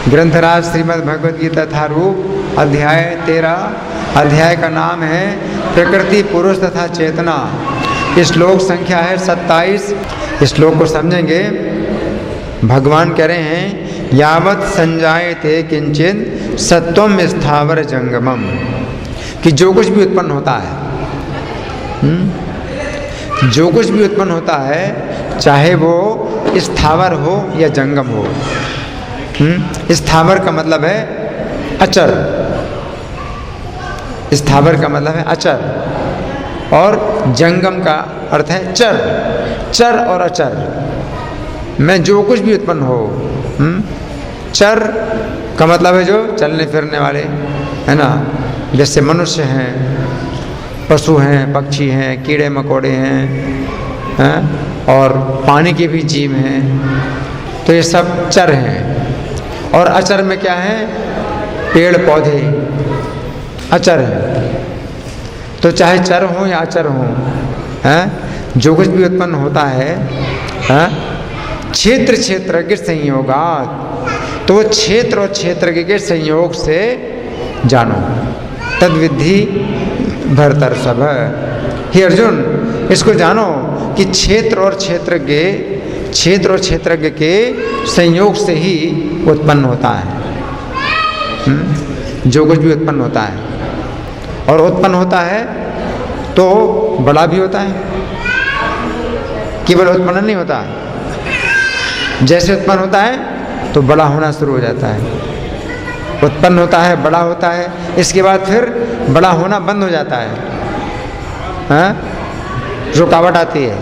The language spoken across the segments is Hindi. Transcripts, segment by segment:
ग्रंथराज श्रीमद् भगवद गीता था रूप अध्याय 13। अध्याय का नाम है प्रकृति पुरुष तथा चेतना। श्लोक संख्या है 27। इस श्लोक को समझेंगे। भगवान कह रहे हैं यावत संजायते किंचित सत्वम स्थावर जंगमम, कि जो कुछ भी उत्पन्न होता है, जो कुछ भी उत्पन्न होता है, चाहे वो स्थावर हो या जंगम हो। स्थावर का मतलब है अचर, स्थावर का मतलब है अचर, और जंगम का अर्थ है चर। चर और अचर में जो कुछ भी उत्पन्न हो। चर का मतलब है जो चलने फिरने वाले, है ना, जैसे मनुष्य हैं, पशु हैं, पक्षी हैं, कीड़े मकोड़े हैं, और पानी के भी जीव हैं, तो ये सब चर हैं। और अचर में क्या है? पेड़ पौधे अचर हैं। तो चाहे चर हो या अचर हो, जो कुछ भी उत्पन्न होता है, क्षेत्र क्षेत्रज्ञ संयोगात्, तो वो क्षेत्र और क्षेत्रज्ञ के संयोग से जानो। तद्विद्धि भरतर्षभ, हे अर्जुन, इसको जानो कि क्षेत्र और क्षेत्रज्ञ, क्षेत्र और क्षेत्रज्ञ के संयोग से ही उत्पन्न होता है। जो कुछ भी उत्पन्न होता है, और उत्पन्न होता है तो बड़ा भी होता है, केवल उत्पन्न नहीं होता। जैसे उत्पन्न होता है तो बड़ा होना शुरू हो जाता है, उत्पन्न होता है, बड़ा होता है, इसके बाद फिर बड़ा होना बंद हो जाता है, रुकावट आती है,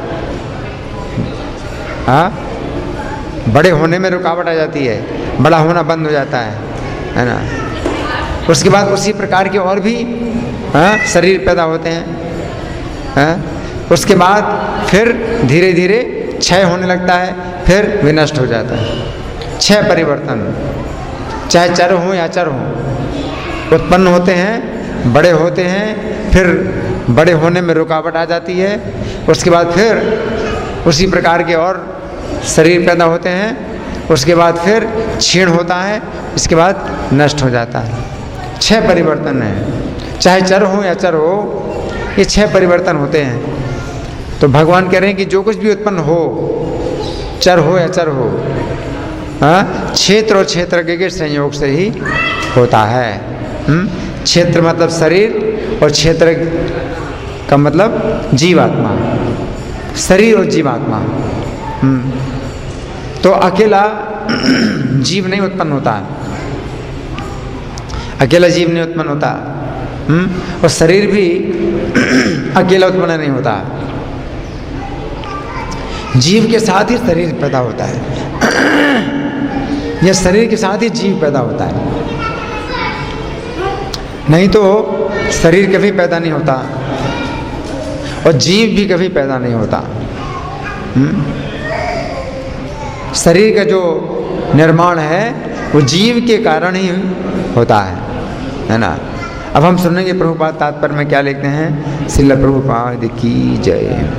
बड़े होने में रुकावट आ जाती है, बड़ा होना बंद हो जाता है ना। उसके बाद उसी प्रकार के और भी शरीर पैदा होते हैं। उसके बाद फिर धीरे धीरे क्षय होने लगता है, फिर विनष्ट हो जाता है। क्षय परिवर्तन, चाहे चर हो या अचर हो, उत्पन्न होते हैं, बड़े होते हैं, फिर बड़े होने में रुकावट आ जाती है। उसके बाद फिर उसी प्रकार के और शरीर पैदा होते हैं, उसके बाद फिर क्षीण होता है, इसके बाद नष्ट हो जाता है। छह परिवर्तन है, चाहे चर हो या अचर हो, ये छह परिवर्तन होते हैं। तो भगवान कह रहे हैं कि जो कुछ भी उत्पन्न हो, चर हो या अचर हो, क्षेत्र और क्षेत्रज्ञ के संयोग से ही होता है। क्षेत्र मतलब शरीर, और क्षेत्र का मतलब जीवात्मा, शरीर और जीवात्मा। तो अकेला जीव नहीं उत्पन्न होता, अकेला जीव नहीं उत्पन्न होता, और शरीर भी अकेला उत्पन्न नहीं होता। जीव के साथ ही शरीर पैदा होता है, या शरीर के साथ ही जीव पैदा होता है, नहीं तो शरीर कभी पैदा नहीं होता और जीव भी कभी पैदा नहीं होता। शरीर का जो निर्माण है वो जीव के कारण ही होता है ना। अब हम सुनेंगे प्रभुपाद तात्पर्य में क्या लिखते हैं। श्रील प्रभुपाद की जय।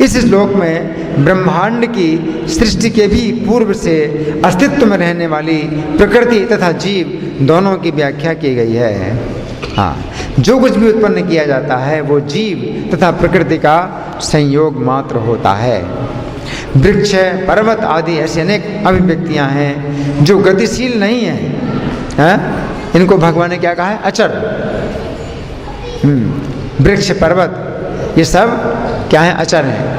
इस श्लोक में ब्रह्मांड की सृष्टि के भी पूर्व से अस्तित्व में रहने वाली प्रकृति तथा जीव दोनों की व्याख्या की गई है। हाँ, जो कुछ भी उत्पन्न किया जाता है वो जीव तथा प्रकृति का संयोग मात्र होता है। वृक्ष, पर्वत आदि ऐसी अनेक अभिव्यक्तियां हैं जो गतिशील नहीं है, इनको भगवान ने क्या कहा है? अचर। वृक्ष, पर्वत ये सब क्या है? अचर हैं।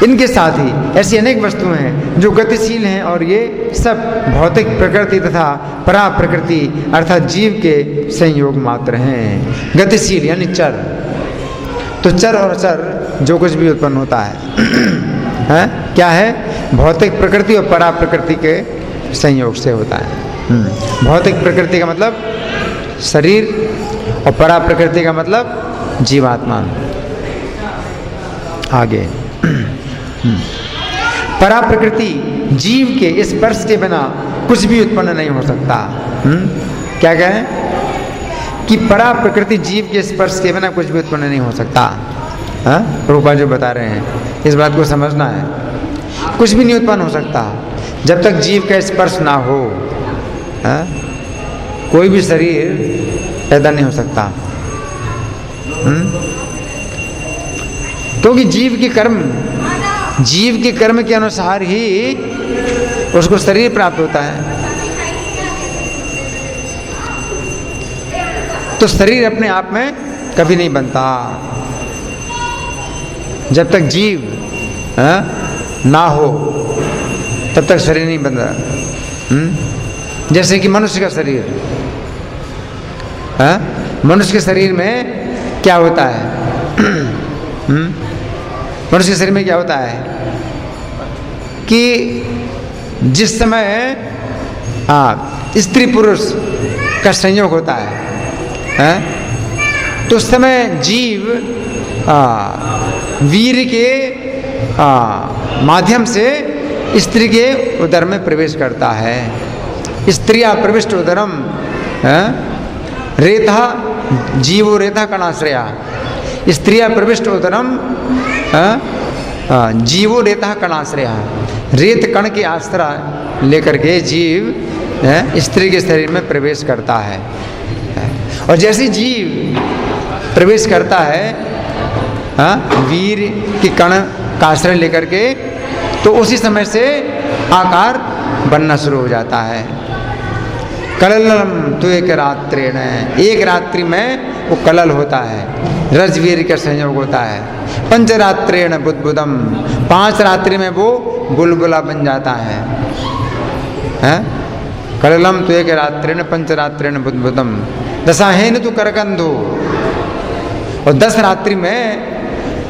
इनके साथ ही ऐसी अनेक वस्तुएं हैं जो गतिशील हैं, और ये सब भौतिक प्रकृति तथा परा प्रकृति अर्थात जीव के संयोग मात्र हैं। गतिशील यानी चर। तो चर और अचर जो कुछ भी उत्पन्न होता है, क्या है? भौतिक प्रकृति और परा प्रकृति के संयोग से होता है। भौतिक प्रकृति का मतलब शरीर, और परा प्रकृति का मतलब जीवात्मा। आगे परा प्रकृति जीव के स्पर्श के बिना कुछ भी उत्पन्न नहीं हो सकता। क्या कहें कि परा प्रकृति जीव के स्पर्श के बिना कुछ भी उत्पन्न नहीं हो सकता। प्रभुपाद जो बता रहे हैं, इस बात को समझना है। कुछ भी नहीं उत्पन्न हो सकता। जब तक जीव का स्पर्श ना हो, कोई भी शरीर पैदा नहीं हो सकता। क्योंकि जीव के कर्म के अनुसार ही उसको शरीर प्राप्त होता है। तो शरीर अपने आप में कभी नहीं बनता जब तक जीव ना हो, तब तक शरीर नहीं बनता। जैसे कि मनुष्य का शरीर, मनुष्य के शरीर में क्या होता है? मनुष्य के शरीर में क्या होता है कि जिस समय स्त्री पुरुष का संयोग होता है, तो उस समय जीव वीर्य के माध्यम से स्त्री के उदर में प्रवेश करता है। स्त्रिया प्रविष्ट उदरम रेता जीवो रेता कणाश्रया। स्त्रिया प्रविष्ट उदरम जीवो रेता कणाश्रया। रेत कण के आश्रय लेकर के जीव स्त्री के शरीर में प्रवेश करता है। और जैसे जीव प्रवेश करता है वीर के कण का आश्रय लेकर के, तो उसी समय से आकार बनना शुरू हो जाता है। कललम तो एक रात्रेण, एक रात्रि में वो कलल होता है, रजवीर का संयोग होता है। पंचरात्रेण बुद्बुदम, 5 रात्रि में वो बुलबुला बन जाता है। कललम तो एक रात्रेण पंचरात्रेण बुद्बुदम दशाहेन तो करकंधो। और 10 रात्रि में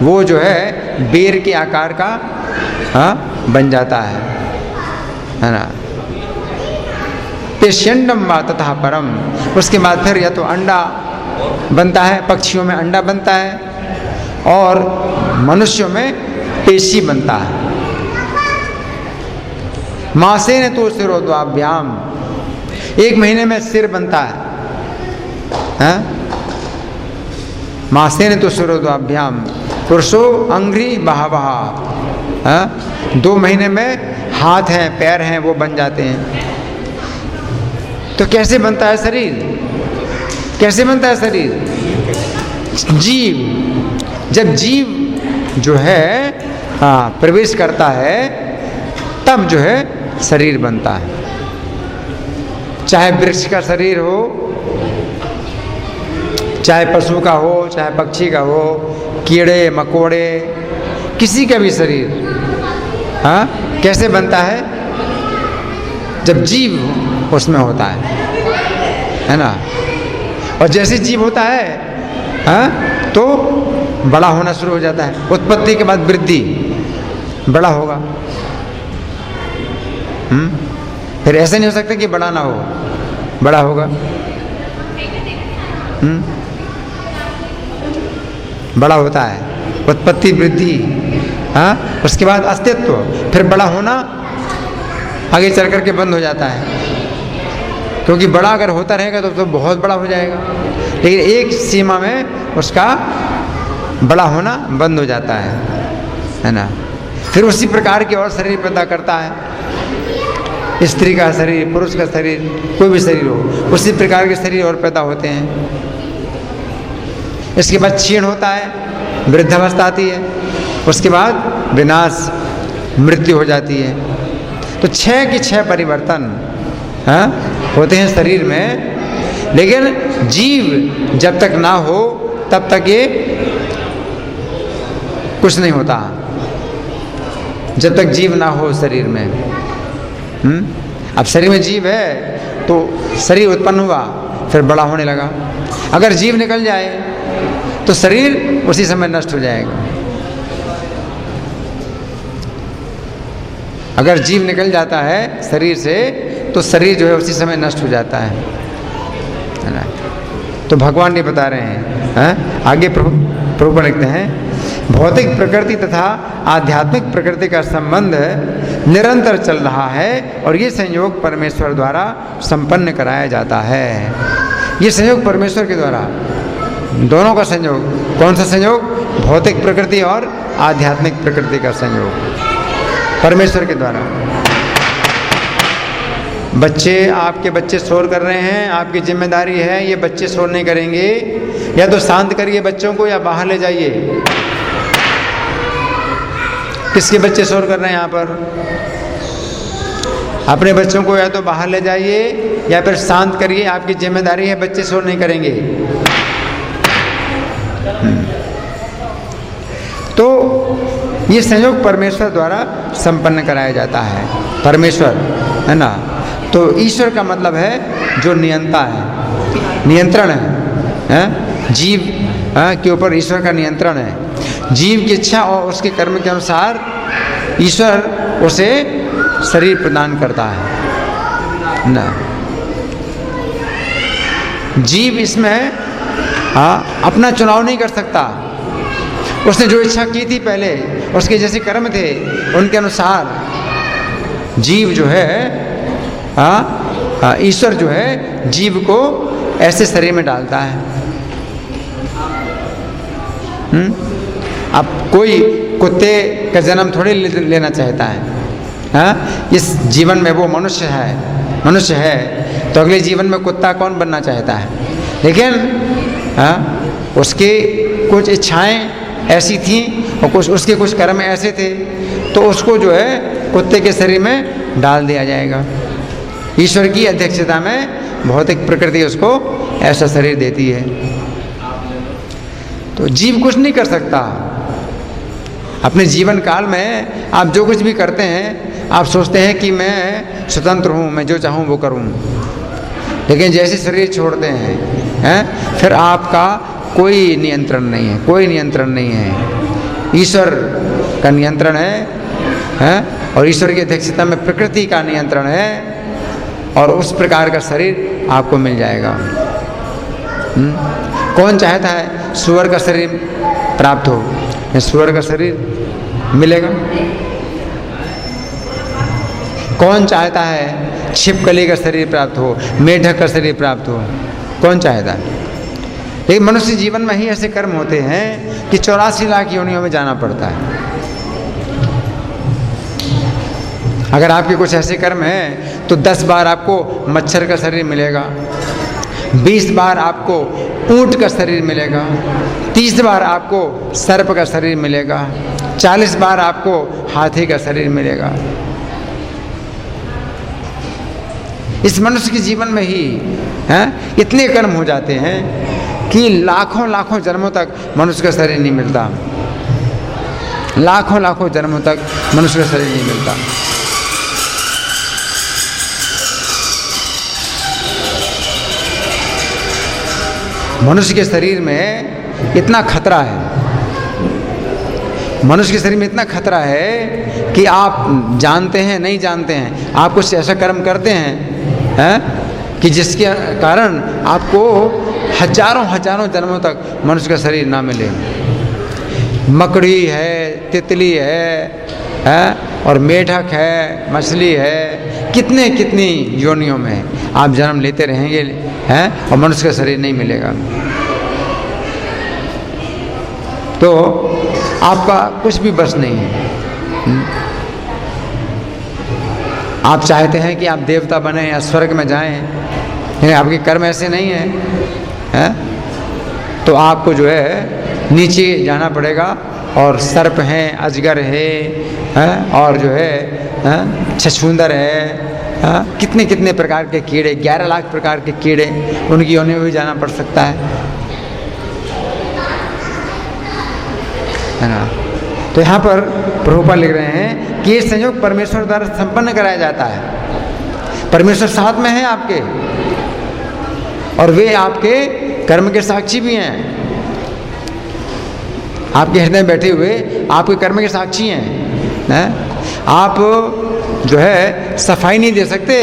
वो जो है बेर के आकार का बन जाता है ना। पेशेंडम वा तथा परम, उसके बाद फिर या तो अंडा बनता है, पक्षियों में अंडा बनता है और मनुष्यों में पेशी बनता है। मासेन तो सिरोद्वाभ्याम, 1 महीने में सिर बनता है। मासेन तो सिरोद्वाभ्याम पुरुषो अंग्री बहावहा, 2 महीने में हाथ हैं पैर हैं वो बन जाते हैं। तो कैसे बनता है शरीर? कैसे बनता है शरीर? जब जीव जो है प्रवेश करता है तब जो है शरीर बनता है। चाहे वृक्ष का शरीर हो, चाहे पशु का हो, चाहे पक्षी का हो, कीड़े मकोड़े, किसी का भी शरीर कैसे बनता है? जब जीव उसमें होता है ना। और जैसे जीव होता है तो बड़ा होना शुरू हो जाता है। उत्पत्ति के बाद वृद्धि, बड़ा होगा। फिर ऐसा नहीं हो सकता कि बड़ा ना हो, बड़ा होगा। बड़ा होता है, उत्पत्ति वृद्धि, उसके बाद अस्तित्व, फिर बड़ा होना आगे चल करके बंद हो जाता है। क्योंकि बड़ा अगर होता रहेगा तो बहुत बड़ा हो जाएगा, लेकिन एक सीमा में उसका बड़ा होना बंद हो जाता है ना। फिर उसी प्रकार के और शरीर पैदा करता है। स्त्री का शरीर, पुरुष का शरीर, कोई भी शरीर हो, उसी प्रकार के शरीर और पैदा होते हैं। इसके बाद क्षीण होता है, वृद्धावस्था आती है, उसके बाद विनाश, मृत्यु हो जाती है। तो 6 के 6 परिवर्तन होते हैं शरीर में। लेकिन जीव जब तक ना हो तब तक ये कुछ नहीं होता। जब तक जीव ना हो शरीर में, अब शरीर में जीव है तो शरीर उत्पन्न हुआ, फिर बड़ा होने लगा। अगर जीव निकल जाए तो शरीर उसी समय नष्ट हो जाएगा। अगर जीव निकल जाता है शरीर से तो शरीर जो है उसी समय नष्ट हो जाता है ना। तो भगवान ये बता रहे हैं, आगे प्रभु लिखते हैं, भौतिक प्रकृति तथा आध्यात्मिक प्रकृति का संबंध निरंतर चल रहा है और ये संयोग परमेश्वर द्वारा संपन्न कराया जाता है। ये संयोग परमेश्वर के द्वारा, दोनों का संयोग। कौन सा संयोग? भौतिक प्रकृति और आध्यात्मिक प्रकृति का संयोग परमेश्वर के द्वारा। बच्चे, आपके बच्चे शोर कर रहे हैं, आपकी जिम्मेदारी है ये बच्चे शोर नहीं करेंगे, या तो शांत करिए बच्चों को या बाहर ले जाइए। किसके बच्चे शोर कर रहे हैं यहाँ पर? अपने बच्चों को या तो बाहर ले जाइए या फिर शांत करिए, आपकी जिम्मेदारी है, बच्चे शोर नहीं करेंगे। तो ये संयोग परमेश्वर द्वारा संपन्न कराया जाता है। परमेश्वर है ना, तो ईश्वर का मतलब है जो नियंता है, नियंत्रण है, जीव के ऊपर ईश्वर का नियंत्रण है। जीव की इच्छा और उसके कर्म के अनुसार ईश्वर उसे शरीर प्रदान करता है ना। जीव इसमें अपना चुनाव नहीं कर सकता। उसने जो इच्छा की थी पहले, उसके जैसे कर्म थे उनके अनुसार जीव जो है ईश्वर जो है जीव को ऐसे शरीर में डालता है। अब कोई कुत्ते का जन्म थोड़ी लेना चाहता है। इस जीवन में वो मनुष्य है तो अगले जीवन में कुत्ता कौन बनना चाहता है? लेकिन उसकी कुछ इच्छाएं ऐसी थीं और उसके कुछ कर्म ऐसे थे, तो उसको जो है कुत्ते के शरीर में डाल दिया जाएगा। ईश्वर की अध्यक्षता में भौतिक प्रकृति उसको ऐसा शरीर देती है। तो जीव कुछ नहीं कर सकता। अपने जीवन काल में आप जो कुछ भी करते हैं, आप सोचते हैं कि मैं स्वतंत्र हूँ, मैं जो चाहूँ वो करूँ, लेकिन जैसे शरीर छोड़ते हैं फिर आपका कोई नियंत्रण नहीं है, कोई नियंत्रण नहीं है। ईश्वर का नियंत्रण है और ईश्वर की अध्यक्षता में प्रकृति का नियंत्रण है, और उस प्रकार का शरीर आपको मिल जाएगा। कौन चाहता है सुअर का शरीर प्राप्त हो? या सुअर का शरीर मिलेगा? कौन चाहता है छिपकली का शरीर प्राप्त हो, मेढक का शरीर प्राप्त हो? कौन चाहता है? लेकिन मनुष्य जीवन में ही ऐसे कर्म होते हैं कि 84 लाख योनियों में जाना पड़ता है। अगर आपके कुछ ऐसे कर्म हैं तो 10 बार आपको मच्छर का शरीर मिलेगा, 20 बार आपको ऊंट का शरीर मिलेगा, 30 बार आपको सर्प का शरीर मिलेगा, 40 बार आपको हाथी का शरीर मिलेगा। इस मनुष्य के जीवन में ही इतने कर्म हो जाते हैं कि लाखों लाखों जन्मों तक मनुष्य का शरीर नहीं मिलता। लाखों लाखों जन्मों तक मनुष्य का शरीर नहीं मिलता। मनुष्य के शरीर में इतना खतरा है, मनुष्य के शरीर में इतना खतरा है कि आप जानते हैं नहीं जानते हैं, आप कुछ ऐसा कर्म करते हैं कि जिसके कारण आपको हजारों हजारों जन्मों तक मनुष्य का शरीर ना मिले। मकड़ी है, तितली है और मेढक है, मछली है, कितनी योनियों में आप जन्म लेते रहेंगे और मनुष्य का शरीर नहीं मिलेगा। तो आपका कुछ भी बस नहीं है। आप चाहते हैं कि आप देवता बने या स्वर्ग में जाएं, लेकिन आपके कर्म ऐसे नहीं हैं, तो आपको जो है नीचे जाना पड़ेगा। और सर्प हैं, अजगर है और जो है छछूंदर है, कितने प्रकार के कीड़े, 11 लाख प्रकार के कीड़े, उनकी योनि में भी जाना पड़ सकता है ना। तो यहाँ पर प्रभुपाद लिख रहे हैं कि ये संयोग परमेश्वर द्वारा संपन्न कराया जाता है। परमेश्वर साथ में है आपके, और वे आपके कर्म के साक्षी भी हैं। आपके हृदय में बैठे हुए आपके कर्म के साक्षी हैं। आप जो है सफाई नहीं दे सकते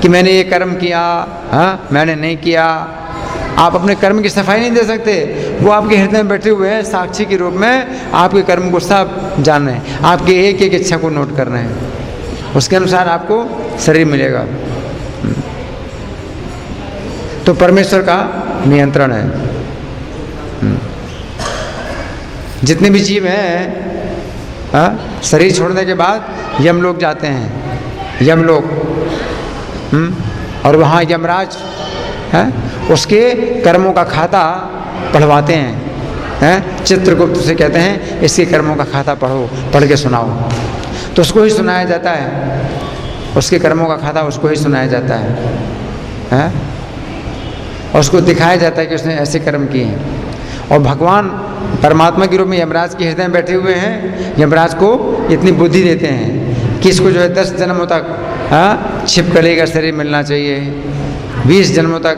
कि मैंने ये कर्म किया, मैंने नहीं किया। आप अपने कर्म की सफाई नहीं दे सकते। वो आपके हृदय में बैठे हुए हैं, साक्षी के रूप में आपके कर्म को सब जान रहे हैं, आपके एक एक इच्छा को नोट कर रहे हैं, उसके अनुसार आपको शरीर मिलेगा। तो परमेश्वर का नियंत्रण है। जितने भी जीव हैं शरीर छोड़ने के बाद यमलोक जाते हैं। यमलोक और वहाँ यमराज है उसके कर्मों का खाता पढ़वाते हैं। चित्रगुप्त से कहते हैं इसके कर्मों का खाता पढ़ के सुनाओ। तो उसको ही सुनाया जाता है, उसके कर्मों का खाता उसको ही सुनाया जाता है और उसको दिखाया जाता है कि उसने ऐसे कर्म किए हैं। और भगवान परमात्मा के रूप में यमराज के हृदय में बैठे हुए हैं, यमराज को इतनी बुद्धि देते हैं कि इसको जो है 10 जन्मों तक छिपकली का शरीर मिलना चाहिए, 20 जन्मों तक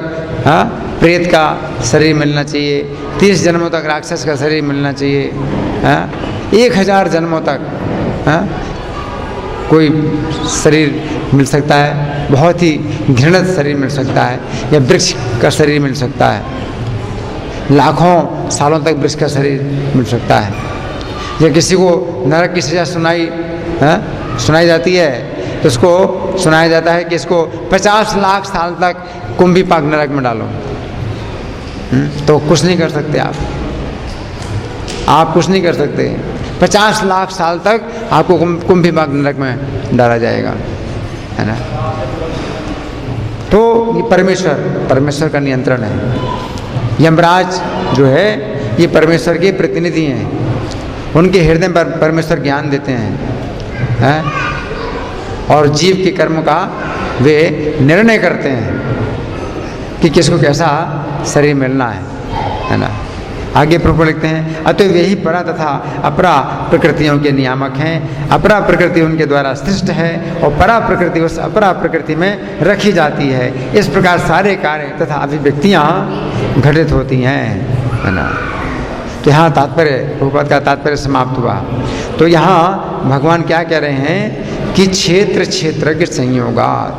प्रेत का शरीर मिलना चाहिए, 30 जन्मों तक राक्षस का शरीर मिलना चाहिए, 1000 जन्मों तक कोई शरीर मिल सकता है, बहुत ही घृणित शरीर मिल सकता है, या वृक्ष का शरीर मिल सकता है, लाखों सालों तक वृक्ष का शरीर मिल सकता है। या किसी को नरक की सजा सुनाई जाती है तो उसको सुनाया जाता है कि इसको 50 लाख साल तक कुंभी पाक नरक में डालो। तो कुछ नहीं कर सकते आप कुछ नहीं कर सकते। 50 लाख साल तक आपको कुंभी पाक नरक में डाला जाएगा, है ना। तो ये परमेश्वर का नियंत्रण है। यमराज जो है ये परमेश्वर के प्रतिनिधि हैं, उनके हृदय पर परमेश्वर ज्ञान देते हैं और जीव के कर्म का वे निर्णय करते हैं कि किसको कैसा शरीर मिलना है ना। आगे प्रभु लिखते हैं, अतः यही परा तथा अपरा प्रकृतियों के नियामक हैं। अपरा प्रकृति उनके द्वारा सृष्ट है और परा प्रकृति उस अपरा प्रकृति में रखी जाती है। इस प्रकार सारे कार्य तथा अभिव्यक्तियाँ घटित होती हैं, है ना। तो यहाँ तात्पर्य, प्रभुपाद का तात्पर्य समाप्त हुआ। तो यहाँ भगवान क्या कह रहे हैं कि क्षेत्र के संयोगात,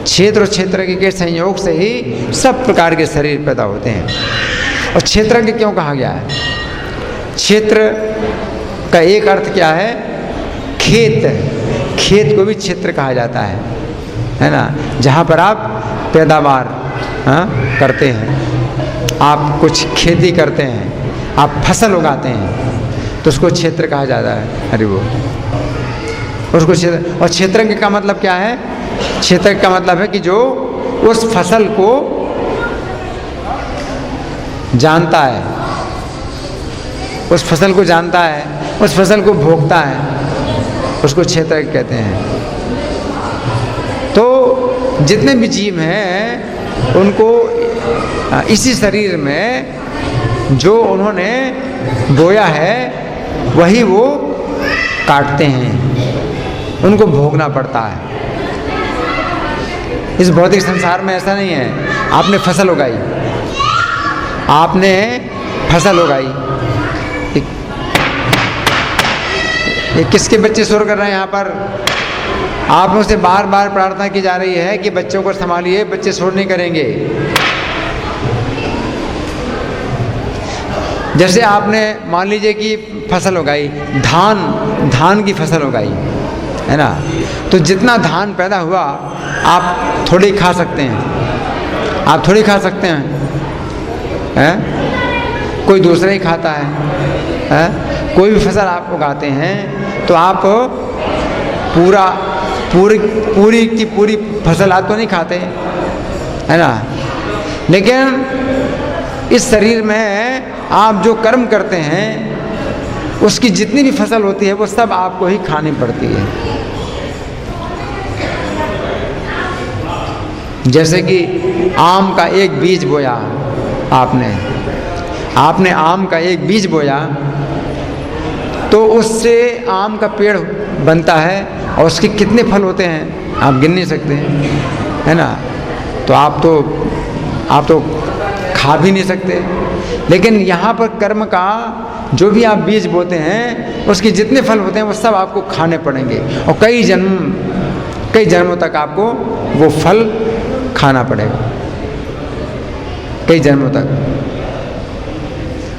क्षेत्र के संयोग से ही सब प्रकार के शरीर पैदा होते हैं। और क्षेत्र के क्यों कहा गया है? क्षेत्र का एक अर्थ क्या है? खेत को भी क्षेत्र कहा जाता है ना। जहाँ पर आप पैदावार करते हैं, आप कुछ खेती करते हैं, आप फसल उगाते हैं, तो उसको क्षेत्र कहा जाता है। हरि बोल। उसको क्षेत्र, और क्षेत्रज्ञ का मतलब क्या है? क्षेत्रज्ञ का मतलब है कि जो उस फसल को जानता है, उस फसल को जानता है, उस फसल को भोगता है, उसको क्षेत्रज्ञ कहते हैं। तो जितने भी जीव हैं उनको इसी शरीर में जो उन्होंने बोया है वही वो काटते हैं, उनको भोगना पड़ता है। इस भौतिक संसार में ऐसा नहीं है, आपने फसल उगाई, ये किसके बच्चे शोर कर रहे हैं यहाँ पर? आप मुझसे बार बार प्रार्थना की जा रही है कि बच्चों को संभालिए, बच्चे शोर नहीं करेंगे। जैसे आपने मान लीजिए कि फसल उगाई, धान की फसल उगाई, है ना। तो जितना धान पैदा हुआ आप थोड़ी खा सकते हैं, कोई दूसरा ही खाता है। कोई भी फसल आप उगाते हैं तो आप पूरी की पूरी फसल आप तो नहीं खाते, है ना। लेकिन इस शरीर में आप जो कर्म करते हैं उसकी जितनी भी फसल होती है वो सब आपको ही खानी पड़ती है। जैसे कि आम का एक बीज बोया आपने आम का एक बीज बोया तो उससे आम का पेड़ बनता है और उसके कितने फल होते हैं आप गिन नहीं सकते, है ना। तो आप तो खा भी नहीं सकते। लेकिन यहाँ पर कर्म का जो भी आप बीज बोते हैं उसके जितने फल होते हैं वो सब आपको खाने पड़ेंगे और कई जन्मों तक आपको वो फल खाना पड़ेगा, कई जन्मों तक।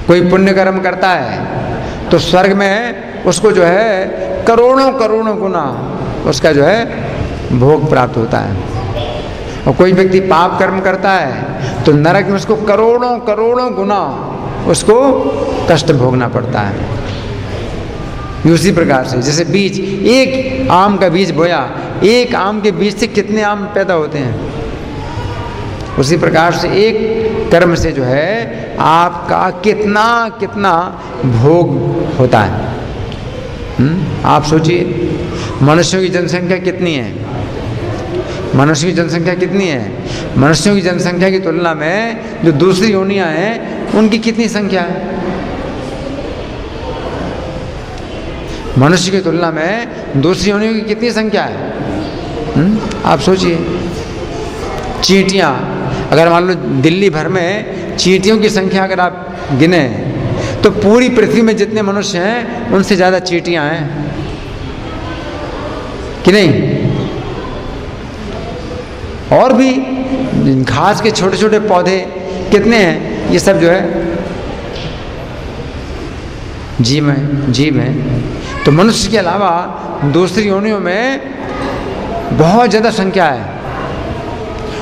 कोई पुण्य कर्म करता है तो स्वर्ग में उसको जो है करोड़ों गुना उसका जो है भोग प्राप्त होता है। और कोई व्यक्ति पाप कर्म करता है तो नरक में उसको करोड़ों गुना उसको कष्ट भोगना पड़ता है। उसी प्रकार से जैसे बीज, एक आम का बीज बोया, एक आम के बीज से कितने आम पैदा होते हैं, उसी प्रकार से एक कर्म से जो है आपका कितना कितना भोग होता है। आप सोचिए, मनुष्यों की जनसंख्या कितनी है, मनुष्य की जनसंख्या कितनी है, मनुष्यों की जनसंख्या की तुलना में जो दूसरी योनियां हैं उनकी कितनी संख्या है, मनुष्य की तुलना में दूसरी योनियों की कितनी संख्या है। आप सोचिए, चींटियां, अगर मान लो दिल्ली भर में चींटियों की संख्या अगर आप गिने तो पूरी पृथ्वी में जितने मनुष्य हैं उनसे ज़्यादा चींटियां हैं कि नहीं। और भी घास के छोटे छोटे पौधे कितने हैं, ये सब जो है जीव हैं। तो मनुष्य के अलावा दूसरी योनियों में बहुत ज़्यादा संख्या है,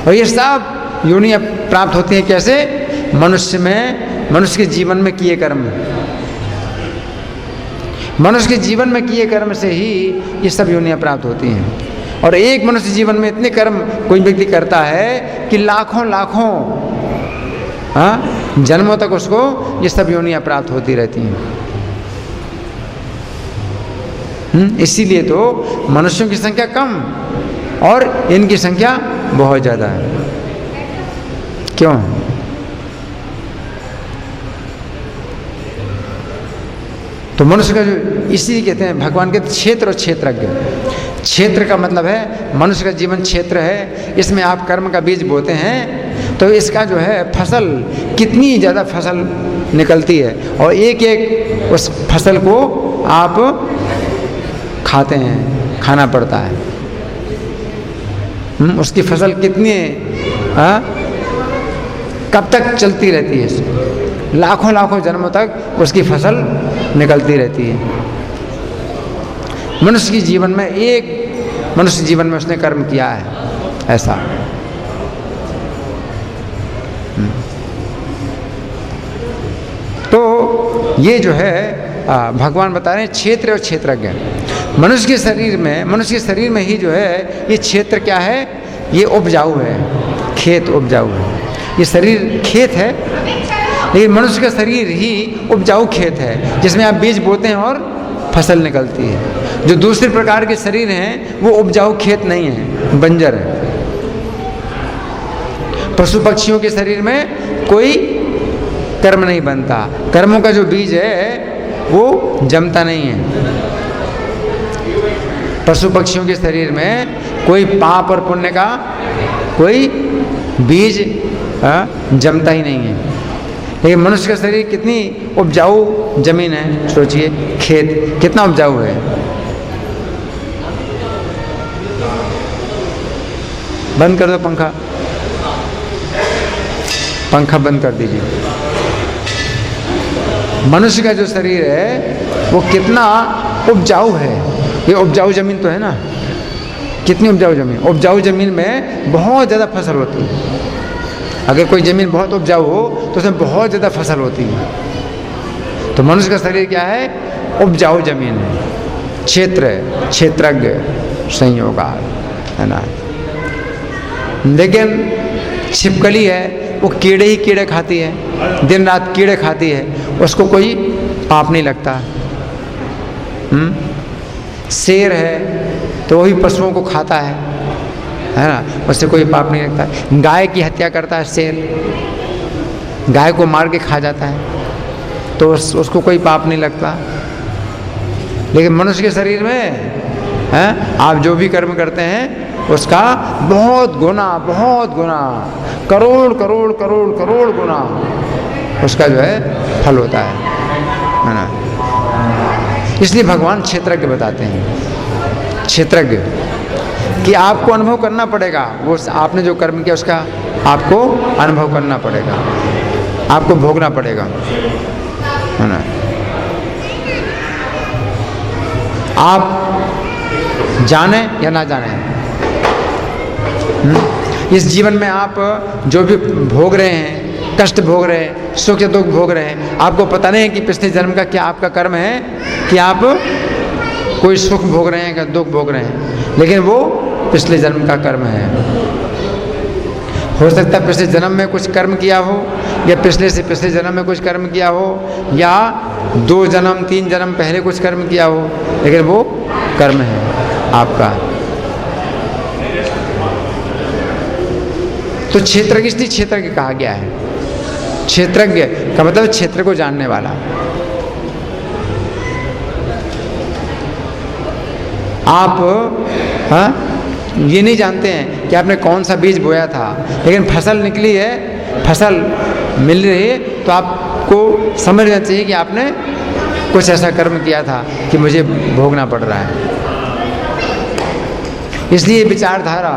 और ये सब योनियाँ प्राप्त होती हैं कैसे, मनुष्य के जीवन में किए कर्म, मनुष्य के जीवन में किए कर्म से ही ये सब योनियाँ प्राप्त होती हैं। और एक मनुष्य जीवन में इतने कर्म कोई व्यक्ति करता है कि लाखों जन्मों तक उसको ये सब योनियाँ प्राप्त होती रहती हैं। इसीलिए तो मनुष्यों की संख्या कम और इनकी संख्या बहुत ज़्यादा है। क्यों? तो मनुष्य का जो, इसी कहते हैं भगवान के क्षेत्र और क्षेत्रज्ञ। क्षेत्र का मतलब है मनुष्य का जीवन क्षेत्र है, इसमें आप कर्म का बीज बोते हैं तो इसका जो है फसल, कितनी ज़्यादा फसल निकलती है, और एक एक उस फसल को आप खाते हैं, खाना पड़ता है। उसकी फसल कितनी कब तक चलती रहती है, लाखों जन्मों तक उसकी फसल निकलती रहती है। मनुष्य जीवन में उसने कर्म किया है ऐसा। तो ये जो है भगवान बता रहे हैं क्षेत्र और क्षेत्रज्ञ। मनुष्य के शरीर में ही जो है ये क्षेत्र क्या है, ये उपजाऊ है, खेत उपजाऊ है। ये शरीर खेत है, लेकिन मनुष्य का शरीर ही उपजाऊ खेत है जिसमें आप बीज बोते हैं और फसल निकलती है। जो दूसरे प्रकार के शरीर हैं वो उपजाऊ खेत नहीं है, बंजर है। पशु पक्षियों के शरीर में कोई कर्म नहीं बनता, कर्मों का जो बीज है वो जमता नहीं है। पशु पक्षियों के शरीर में कोई पाप और पुण्य का कोई बीज जमता ही नहीं है। लेकिन मनुष्य का शरीर कितनी उपजाऊ जमीन है, सोचिए, खेत कितना उपजाऊ है। बंद कर दो पंखा बंद कर दीजिए। मनुष्य का जो शरीर है वो कितना उपजाऊ है। ये उपजाऊ जमीन तो है ना, कितनी उपजाऊ जमीन, उपजाऊ जमीन में बहुत ज़्यादा फसल होती है। अगर कोई ज़मीन बहुत उपजाऊ हो तो उसमें बहुत ज़्यादा फसल होती है। तो मनुष्य का शरीर क्या है, उपजाऊ जमीन है, क्षेत्र है, क्षेत्रज्ञ संयोगार है ना। लेकिन छिपकली है, वो कीड़े ही कीड़े खाती है, दिन रात कीड़े खाती है, उसको कोई पाप नहीं लगता। शेर है तो वही पशुओं को खाता है ना, उससे कोई पाप नहीं लगता। गाय की हत्या करता है शेर, गाय को मार के खा जाता है तो उसको कोई पाप नहीं लगता। लेकिन मनुष्य के शरीर में आप जो भी कर्म करते हैं उसका बहुत गुना करोड़ गुना उसका जो है फल होता है ना। इसलिए भगवान क्षेत्रज्ञ बताते हैं, क्षेत्रज्ञ कि आपको अनुभव करना पड़ेगा, वो आपने जो कर्म किया उसका आपको अनुभव करना पड़ेगा, आपको भोगना पड़ेगा, है ना। आप जाने या ना जाने, इस जीवन में आप जो भी भोग रहे हैं, कष्ट भोग रहे हैं, सुख या दुख भोग रहे हैं, आपको पता नहीं है कि पिछले जन्म का क्या आपका कर्म है, कि आप कोई सुख भोग रहे हैं, दुख भोग रहे हैं, लेकिन वो पिछले जन्म का कर्म है। हो सकता है पिछले जन्म में कुछ कर्म किया हो, या पिछले से पिछले जन्म में कुछ कर्म किया हो, या 2 जन्म 3 जन्म पहले कुछ कर्म किया हो, लेकिन वो कर्म है आपका। तो क्षेत्रज्ञ इसलिए क्षेत्रज्ञ कहा गया है। क्षेत्रज्ञ का मतलब क्षेत्र को जानने वाला। आप ये नहीं जानते हैं कि आपने कौन सा बीज बोया था, लेकिन फसल निकली है, फसल मिल रही है, तो आपको समझना चाहिए कि आपने कुछ ऐसा कर्म किया था कि मुझे भोगना पड़ रहा है। इसलिए विचारधारा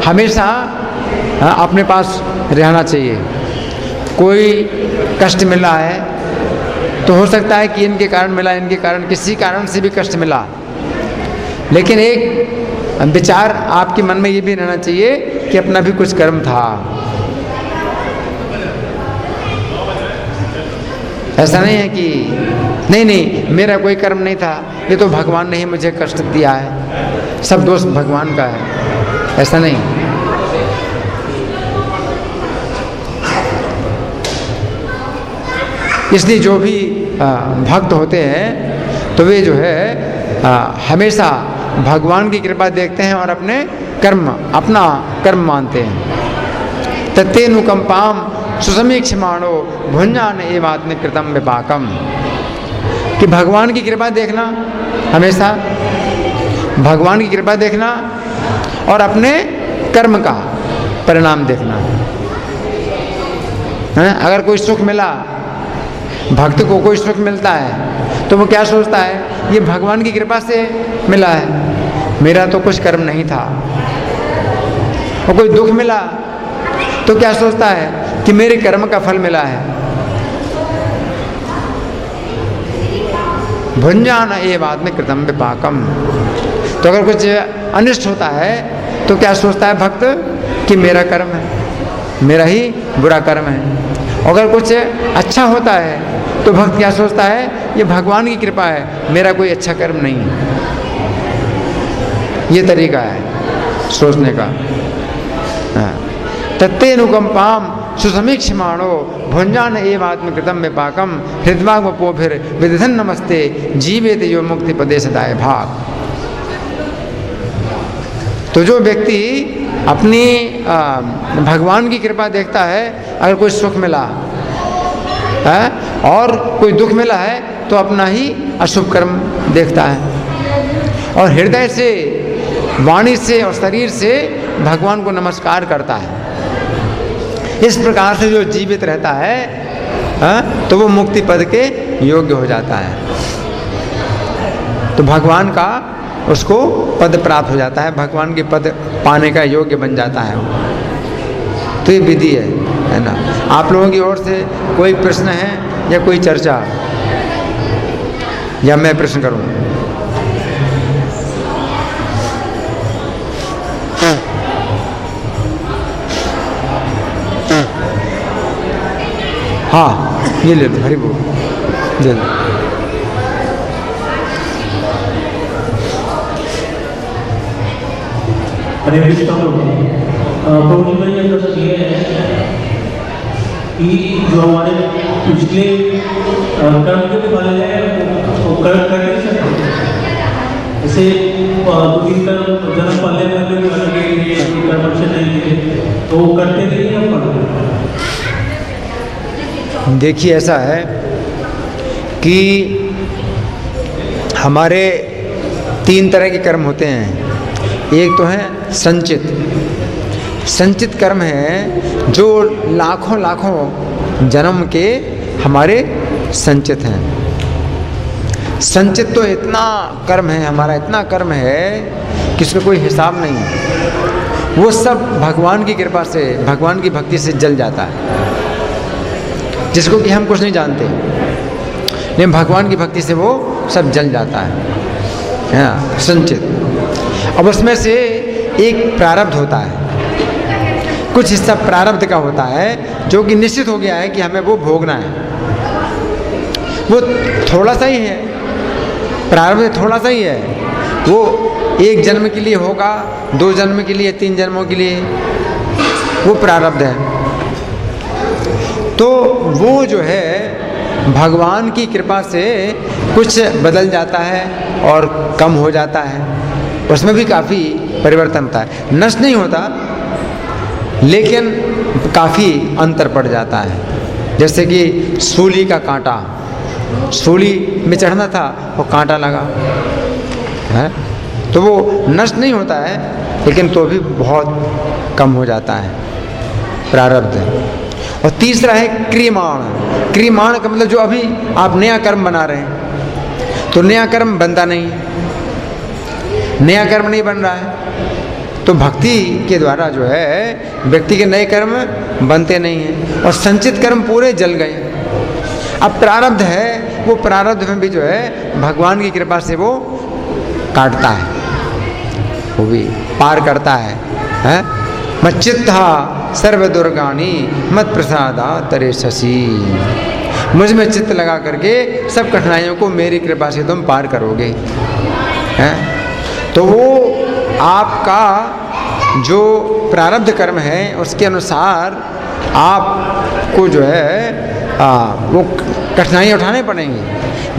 हमेशा अपने पास रहना चाहिए। कोई कष्ट मिला है तो हो सकता है कि इनके कारण मिला, इनके कारण किसी कारण से भी कष्ट मिला, लेकिन एक विचार आपके मन में ये भी रहना चाहिए कि अपना भी कुछ कर्म था। ऐसा नहीं है कि नहीं मेरा कोई कर्म नहीं था, ये तो भगवान ने ही मुझे कष्ट दिया है, सब दोष भगवान का है, ऐसा नहीं। इसलिए जो भी भक्त होते हैं तो वे जो है हमेशा भगवान की कृपा देखते हैं और अपना कर्म मानते हैं। तत्तेनुकंपाम सुसमीक्षमाणो भुंजान एवात्म कृतम विपाकम, कि भगवान की कृपा देखना, हमेशा भगवान की कृपा देखना और अपने कर्म का परिणाम देखना है। अगर कोई सुख मिला, भक्त को कोई सुख मिलता है तो वो क्या सोचता है, ये भगवान की कृपा से मिला है, मेरा तो कुछ कर्म नहीं था। और कोई दुख मिला तो क्या सोचता है कि मेरे कर्म का फल मिला है। भुंजान एवात्म कृतम विपाकम, तो अगर कुछ अनिष्ट होता है तो क्या सोचता है भक्त कि मेरा कर्म है, मेरा ही बुरा कर्म है। अगर कुछ अच्छा होता है तो भक्त क्या सोचता है, ये भगवान की कृपा है, मेरा कोई अच्छा कर्म नहीं है। ये तरीका है सोचने का। तत्तेनुकंपाम सुसमीक्षमाणो भुंजान एवात्म कृतम विपाकम हृद्वाग्मपोभिर विदधन नमस्ते जीवेत यो मुक्ति पदे सदाय भाग। तो जो व्यक्ति अपनी भगवान की कृपा देखता है, अगर कोई सुख मिला है और कोई दुख मिला है तो अपना ही अशुभ कर्म देखता है और हृदय से, वाणी से और शरीर से भगवान को नमस्कार करता है। इस प्रकार से जो जीवित रहता है तो वो मुक्ति पद के योग्य हो जाता है, तो भगवान का उसको पद प्राप्त हो जाता है, भगवान के पद पाने का योग्य बन जाता है। तो ये विधि है ना। आप लोगों की ओर से कोई प्रश्न है या कोई चर्चा, या मैं प्रश्न करूं? हाँ, ये ले लो, हरि बोल जय। हरे कृष्ण प्रभु जी, ये प्रश्न ये है कि जो हमारे पिछले कर्म के फल है वो कर्म कर नहीं सकते, जैसे जन्म पहले में कर्म अच्छे नहीं थे तो वो करते नहीं हम। देखिए ऐसा है कि हमारे 3 तरह के कर्म होते हैं। एक तो है संचित। संचित कर्म है जो लाखों जन्म के हमारे संचित हैं। संचित तो इतना कर्म है, हमारा इतना कर्म है कि उसका कोई हिसाब नहीं है। वो सब भगवान की कृपा से, भगवान की भक्ति से जल जाता है, जिसको कि हम कुछ नहीं जानते, लेकिन भगवान की भक्ति से वो सब जल जाता है संचित। अब उसमें से एक प्रारब्ध होता है, कुछ हिस्सा प्रारब्ध का होता है जो कि निश्चित हो गया है कि हमें वो भोगना है। वो थोड़ा सा ही है प्रारब्ध थोड़ा सा ही है, वो 1 जन्म के लिए होगा, 2 जन्म के लिए, 3 जन्मों के लिए, वो प्रारब्ध है। तो वो जो है भगवान की कृपा से कुछ बदल जाता है और कम हो जाता है, उसमें भी काफ़ी परिवर्तन होता है। नष्ट नहीं होता, लेकिन काफ़ी अंतर पड़ जाता है। जैसे कि सूली का कांटा, सूली में चढ़ना था वो कांटा लगा है, तो वो नष्ट नहीं होता है, लेकिन तो भी बहुत कम हो जाता है प्रारब्ध। और तीसरा है क्रियमाण। क्रियमाण का मतलब जो अभी आप नया कर्म बना रहे हैं, तो नया कर्म बनता नहीं, नया कर्म नहीं बन रहा है, तो भक्ति के द्वारा जो है व्यक्ति के नए कर्म बनते नहीं हैं और संचित कर्म पूरे जल गए। अब प्रारब्ध है, वो प्रारब्ध में भी जो है भगवान की कृपा से वो काटता है, वो भी पार करता है? मच्चित्ता सर्व दुर्गानी मत प्रसादा तरे शशि। मुझ में चित्त लगा करके सब कठिनाइयों को मेरी कृपा से तुम पार करोगे, हैं? तो वो आपका जो प्रारब्ध कर्म है उसके अनुसार आपको जो है वो कठिनाइयाँ उठाने पड़ेंगी,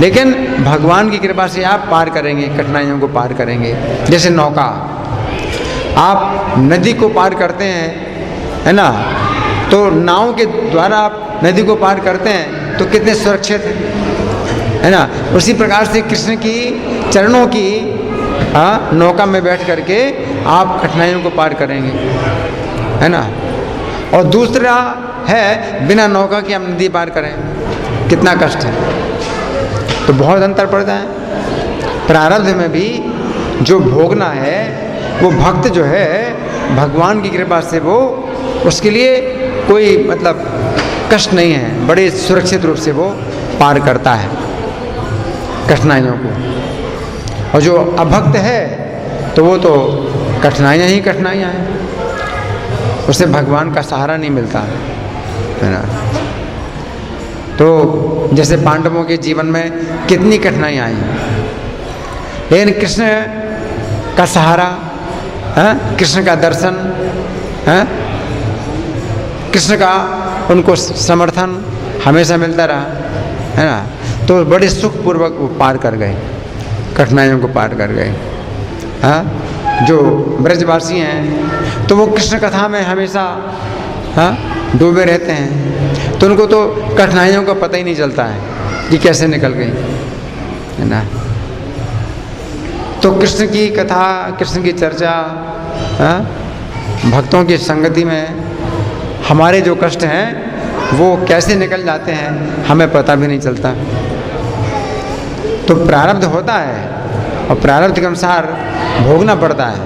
लेकिन भगवान की कृपा से आप पार करेंगे, कठिनाइयों को पार करेंगे। जैसे नौका, आप नदी को पार करते हैं, है ना, तो नाव के द्वारा आप नदी को पार करते हैं तो कितने सुरक्षित है ना। उसी प्रकार से कृष्ण की चरणों की नौका में बैठ करके आप कठिनाइयों को पार करेंगे, है ना। और दूसरा है बिना नौका के हम नदी पार करें, कितना कष्ट है, तो बहुत अंतर पड़ता है। प्रारब्ध में भी जो भोगना है वो भक्त जो है भगवान की कृपा से वो उसके लिए कोई मतलब कष्ट नहीं है, बड़े सुरक्षित रूप से वो पार करता है कठिनाइयों को। और जो अभक्त है तो वो तो कठिनाइयाँ ही कठिनाइयाँ हैं, उसे भगवान का सहारा नहीं मिलता, है ना। तो जैसे पांडवों के जीवन में कितनी कठिनाइयाँ आई, लेकिन कृष्ण का सहारा, कृष्ण का दर्शन, कृष्ण का उनको समर्थन हमेशा मिलता रहा, है ना। तो बड़े सुखपूर्वक वो पार कर गए, कठिनाइयों को पार कर गए। जो ब्रजवासी हैं तो वो कृष्ण कथा में हमेशा डूबे रहते हैं, तो उनको तो कठिनाइयों का पता ही नहीं चलता है कि कैसे निकल गई, है ना। तो कृष्ण की कथा, कृष्ण की चर्चा, भक्तों की संगति में हमारे जो कष्ट हैं वो कैसे निकल जाते हैं हमें पता भी नहीं चलता। तो प्रारब्ध होता है और प्रारब्ध के अनुसार भोगना पड़ता है,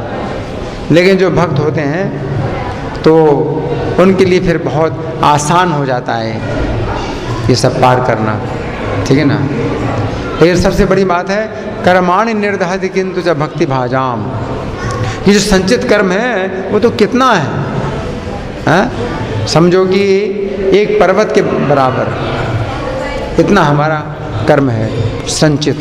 लेकिन जो भक्त होते हैं तो उनके लिए फिर बहुत आसान हो जाता है ये सब पार करना, ठीक है ना। लेकिन सबसे बड़ी बात है कर्माणि निर्दहति किंतु च भक्ति भाजाम। ये जो संचित कर्म है वो तो कितना है, समझो कि एक पर्वत के बराबर इतना हमारा कर्म है संचित।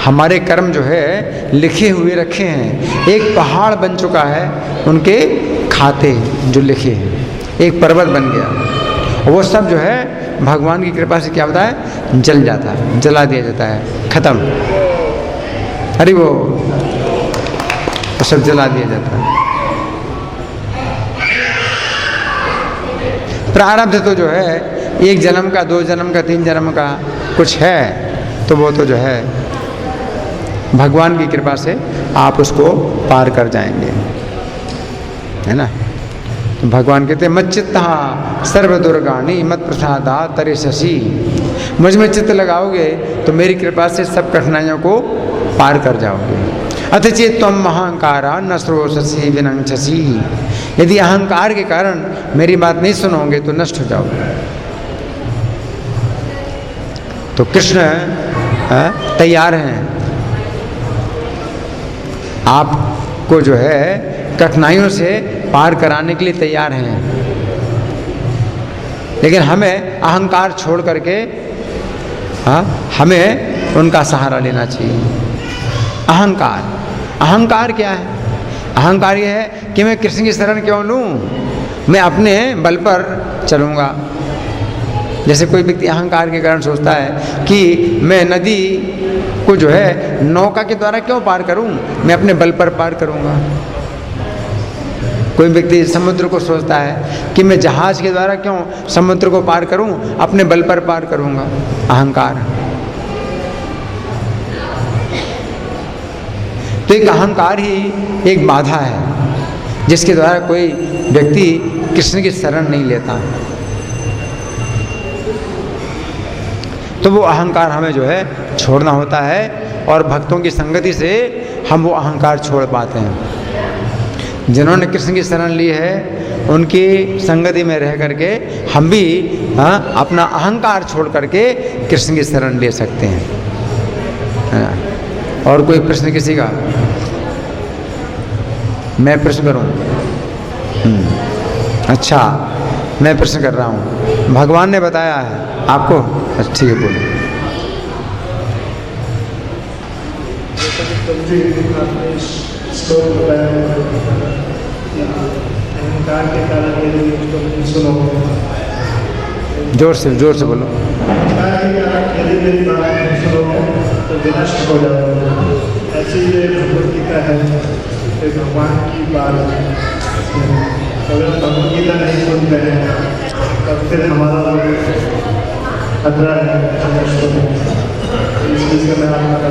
हमारे कर्म जो है लिखे हुए रखे हैं, एक पहाड़ बन चुका है उनके खाते जो लिखे हैं, एक पर्वत बन गया। वो सब जो है भगवान की कृपा से क्या होता है, जल जाता है, जला दिया जाता है, खत्म। अरे वो सब जला दिया जाता है। प्रारब्ध तो जो है 1 जन्म का, 2 जन्म का, 3 जन्म का कुछ है, तो वो तो जो है भगवान की कृपा से आप उसको पार कर जाएंगे, है ना। तो भगवान कहते हैं मच्चित्ता सर्व दुर्गानी मत प्रसादा तरे शशि। मुझ में चित्त लगाओगे तो मेरी कृपा से सब कठिनाइयों को पार कर जाओगे। अथ चेत त्वम अहंकारा न श्रोषसि विनंक्षसि। यदि अहंकार के कारण मेरी बात नहीं सुनोगे तो नष्ट हो जाओगे। तो कृष्ण तैयार हैं आपको जो है कठिनाइयों से पार कराने के लिए तैयार हैं, लेकिन हमें अहंकार छोड़ करके हमें उनका सहारा लेना चाहिए। अहंकार, अहंकार क्या है? अहंकार ये है कि मैं कृष्ण की शरण क्यों लूँ, मैं अपने बल पर चलूँगा। जैसे कोई व्यक्ति अहंकार के कारण सोचता है कि मैं नदी को जो है नौका के द्वारा क्यों पार करूं, मैं अपने बल पर पार करूंगा। कोई व्यक्ति समुद्र को सोचता है कि मैं जहाज के द्वारा क्यों समुद्र को पार करूं, अपने बल पर पार करूंगा। अहंकार। तो एक अहंकार ही एक बाधा है जिसके द्वारा कोई व्यक्ति कृष्ण की शरण नहीं लेता। तो वो अहंकार हमें जो है छोड़ना होता है और भक्तों की संगति से हम वो अहंकार छोड़ पाते हैं। जिन्होंने कृष्ण की शरण ली है उनकी संगति में रह करके हम भी अपना अहंकार छोड़ करके कृष्ण की शरण ले सकते हैं। और कोई प्रश्न किसी का? मैं प्रश्न करूं? अच्छा, मैं प्रश्न कर रहा हूं। भगवान ने बताया है आपको? अच्छा ठीक है, बोलो। जोर से बोलो। ऐसी भगवदगीता है, भगवान की बात। अगर भगवदगीता नहीं सुनते हैं तब फिर हमारा खतरा है। इस चीज़ का मैं आपका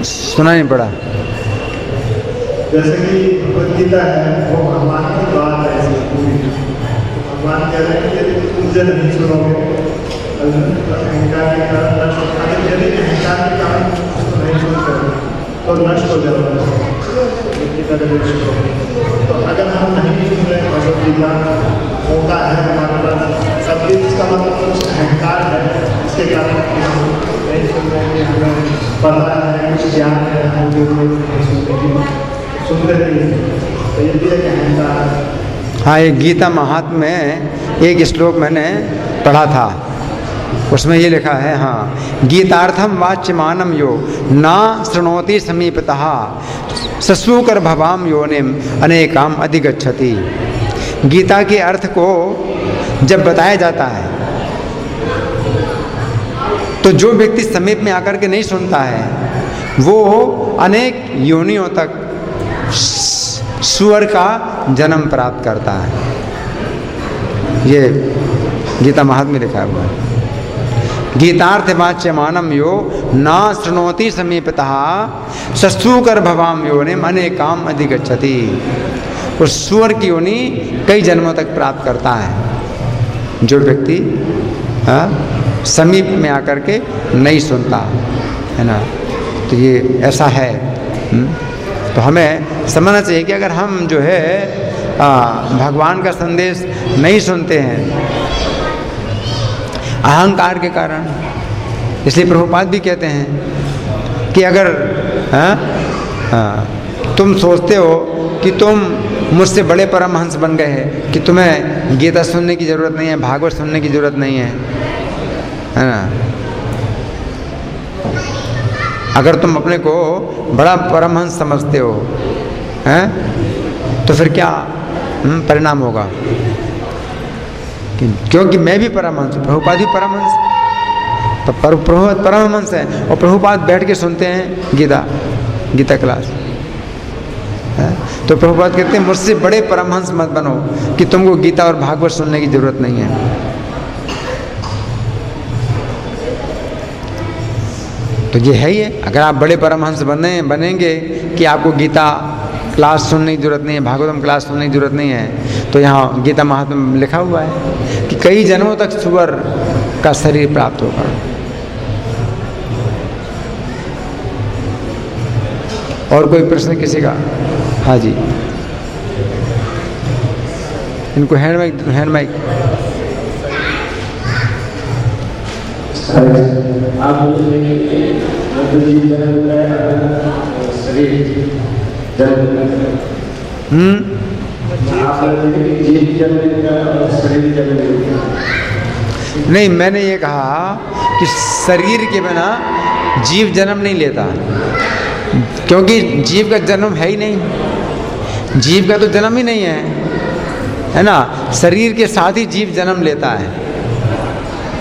सुना नहीं पड़ा। जैसे कि भगवदगीता है वो भगवान की बात है, ऐसी पूरी भगवान कह रहे हैं कि मुझे नहीं सुनोगे, अहंकार के कारण नष्ट होता है। यदि अहंकार के कारण उसको नहीं सुनते तो नष्ट हो जाता है। तो अगर हम नहीं सुन रहे भगवदगीता, मौका है हमारे पास सबकी, इसका मतलब कुछ अहंकार है इसके कारण हम नहीं सुन रहे कि हमें पता है, कुछ ज्ञान है, हम जो सुनते नहीं। तो ये भी एक अहंकार है। हाँ, एक गीता महात्म्य में एक श्लोक मैंने पढ़ा था, उसमें ये लिखा है, हाँ, गीतार्थम वाच्यमानम यो ना शृणोति समीपतः ससूकर भवाम योनिम अनेकाम अधिगच्छति। गीता के अर्थ को जब बताया जाता है तो जो व्यक्ति समीप में आकर के नहीं सुनता है वो अनेक योनियों तक सुअर का जन्म प्राप्त करता है। ये गीता महात्म्य लिखा हुआ है। गीतार्थ वाच्यमानम यो ना शृणोति समीपतः ससूकर भवाम योनिम अनेकाम अधिगच्छति। उस सुअर की योनि कई जन्मों तक प्राप्त करता है जो व्यक्ति समीप में आकर के नहीं सुनता है ना। तो ये ऐसा है। तो हमें समझना चाहिए कि अगर हम जो है भगवान का संदेश नहीं सुनते हैं अहंकार के कारण, इसलिए प्रभुपाद भी कहते हैं कि अगर तुम सोचते हो कि तुम मुझसे बड़े परमहंस बन गए हैं कि तुम्हें गीता सुनने की ज़रूरत नहीं है, भागवत सुनने की ज़रूरत नहीं है ना। अगर तुम अपने को बड़ा परमहंस समझते हो हैं तो फिर क्या परिणाम होगा? क्योंकि मैं भी परमहंस हूँ, प्रभुपाद भी परमहंस, तो प्रभुपाद परमहंस है और प्रभुपाद बैठ के सुनते हैं गीता क्लास। तो प्रभुपाद कहते हैं मुझसे बड़े परमहंस मत बनो कि तुमको गीता और भागवत सुनने की जरूरत नहीं है। तो ये है, ये अगर आप बड़े परमहंस बनेंगे कि आपको गीता क्लास सुनने की जरूरत नहीं है, भागवतम क्लास सुनने की जरूरत नहीं है, तो यहाँ गीता महात्म्य में लिखा हुआ है कि कई जन्मों तक सुअर का शरीर प्राप्त होगा। और कोई प्रश्न किसी का? हाँ जी, इनको हैंड माइक। आप नहीं, मैंने ये कहा कि शरीर के बिना जीव जन्म नहीं लेता, क्योंकि जीव का जन्म है ही नहीं, जीव का तो जन्म ही नहीं है ना। शरीर के साथ ही जीव जन्म लेता है,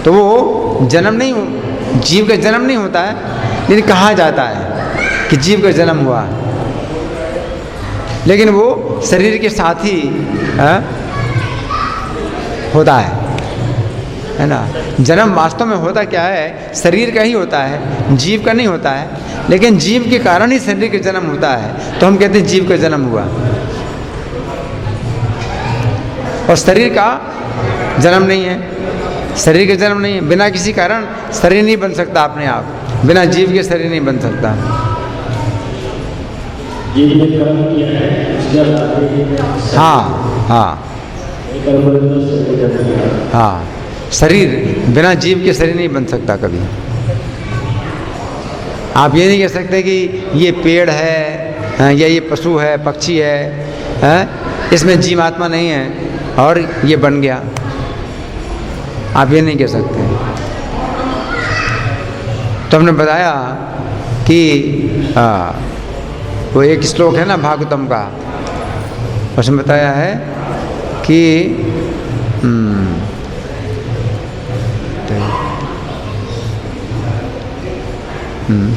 तो वो जन्म नहीं, जीव का जन्म नहीं होता है, लेकिन कहा जाता है कि जीव का जन्म हुआ, लेकिन वो शरीर के साथ ही होता है ना। जन्म वास्तव में होता क्या है, शरीर का ही होता है, जीव का नहीं होता है, लेकिन जीव के कारण ही शरीर का जन्म होता है, तो हम कहते हैं जीव का जन्म हुआ। और शरीर का जन्म नहीं है, शरीर का जन्म नहीं है, बिना किसी कारण शरीर नहीं बन सकता अपने आप, बिना जीव के शरीर नहीं बन सकता। जीव ने कर्म किया है, उसके बाद हाँ हाँ हाँ, शरीर बिना जीव के शरीर नहीं बन सकता कभी। आप ये नहीं कह सकते कि ये पेड़ है या ये पशु है, पक्षी है, इसमें जीवात्मा नहीं है और ये बन गया, आप ये नहीं कह सकते। तो हमने बताया कि वो एक श्लोक है ना भागवतम का, उसमें बताया है कि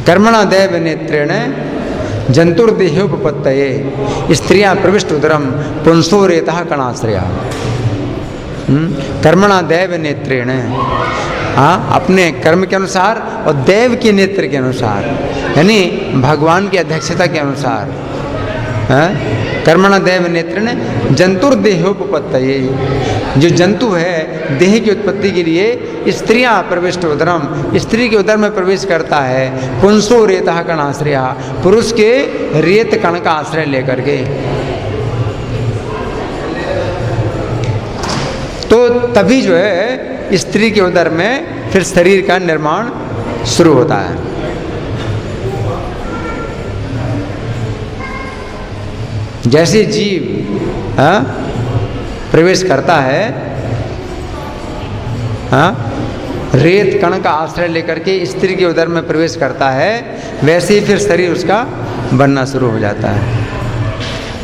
कर्मणा दैव नेत्रेण जंतुर्देहोपपत्तये स्त्रियां प्रविष्ट उदरम पुंसो रेतः कणाश्रया। कर्मणा दैव नेत्रेण, हाँ, अपने कर्म के अनुसार और देव के नेत्र के अनुसार, यानी भगवान की अध्यक्षता के अनुसार, कर्मणा देव नेत्र ने जंतुर्देहोपपत्तये, जो जंतु है देह की उत्पत्ति के लिए स्त्रियां प्रविष्ट उदरम, स्त्री के उदर में प्रवेश करता है, पुंसो रेतः कणाश्रया, पुरुष के रेत कण का आश्रय लेकर के। तो तभी जो है स्त्री के उदर में फिर शरीर का निर्माण शुरू होता है। जैसे जीव प्रवेश करता है रेत कण का आश्रय लेकर के स्त्री के उदर में प्रवेश करता है, वैसे ही फिर शरीर उसका बनना शुरू हो जाता है।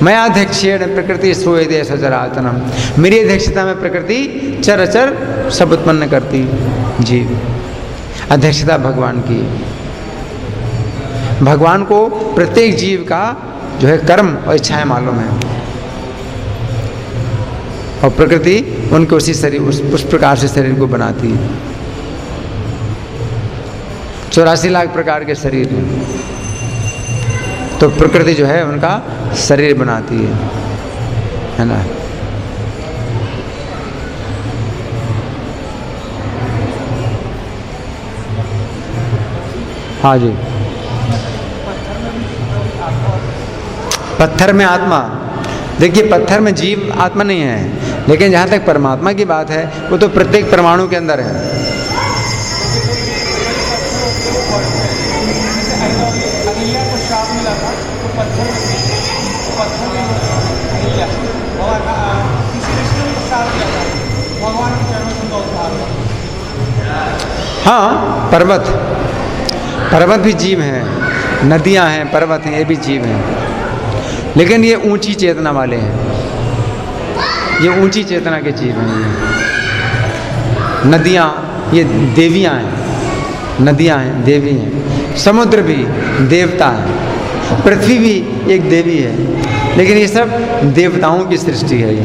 मैं अध्यक्षेण प्रकृति सोयदे सचराचनम, मेरी अध्यक्षता में प्रकृति चराचर सब उत्पन्न करती जीव। अध्यक्षता भगवान की, भगवान को प्रत्येक जीव का जो है कर्म और इच्छाएं मालूम है, और प्रकृति उनके उसी शरीर उस प्रकार से शरीर को बनाती है। 84 लाख प्रकार के शरीर हैं, तो प्रकृति जो है उनका शरीर बनाती है ना। हाँ जी, पत्थर में आत्मा, देखिए पत्थर में जीव आत्मा नहीं है, लेकिन जहाँ तक परमात्मा की बात है वो तो प्रत्येक परमाणु के अंदर है। हाँ, पर्वत भी जीव हैं, नदियाँ हैं, पर्वत हैं, ये भी जीव हैं, लेकिन ये ऊंची चेतना वाले हैं, ये ऊंची चेतना के जीव हैं। ये नदियाँ, ये देवियाँ हैं, नदियाँ हैं, देवी हैं, समुद्र भी देवता है, पृथ्वी भी एक देवी है, लेकिन ये सब देवताओं की सृष्टि है। ये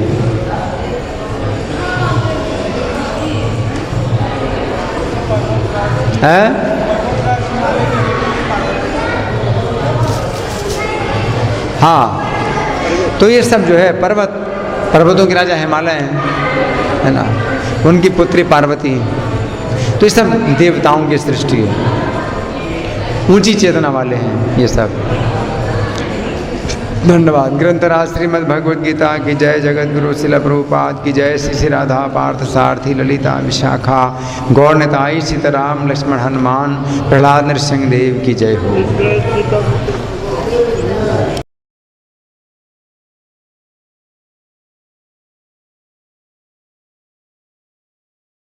है हाँ, तो ये सब जो है पर्वतों के राजा हिमालय हैं, है ना, उनकी पुत्री पार्वती, तो ये सब देवताओं की सृष्टि है, ऊंची चेतना वाले हैं ये सब। धन्यवाद। ग्रंथराज श्रीमद् भगवद गीता की जय, जगत गुरु शिला प्रभुपाद की जय, श्री राधा पार्थ सारथी ललिता विशाखा गौर निताई सीताराम लक्ष्मण हनुमान प्रहलाद नरसिंह देव की जय हो।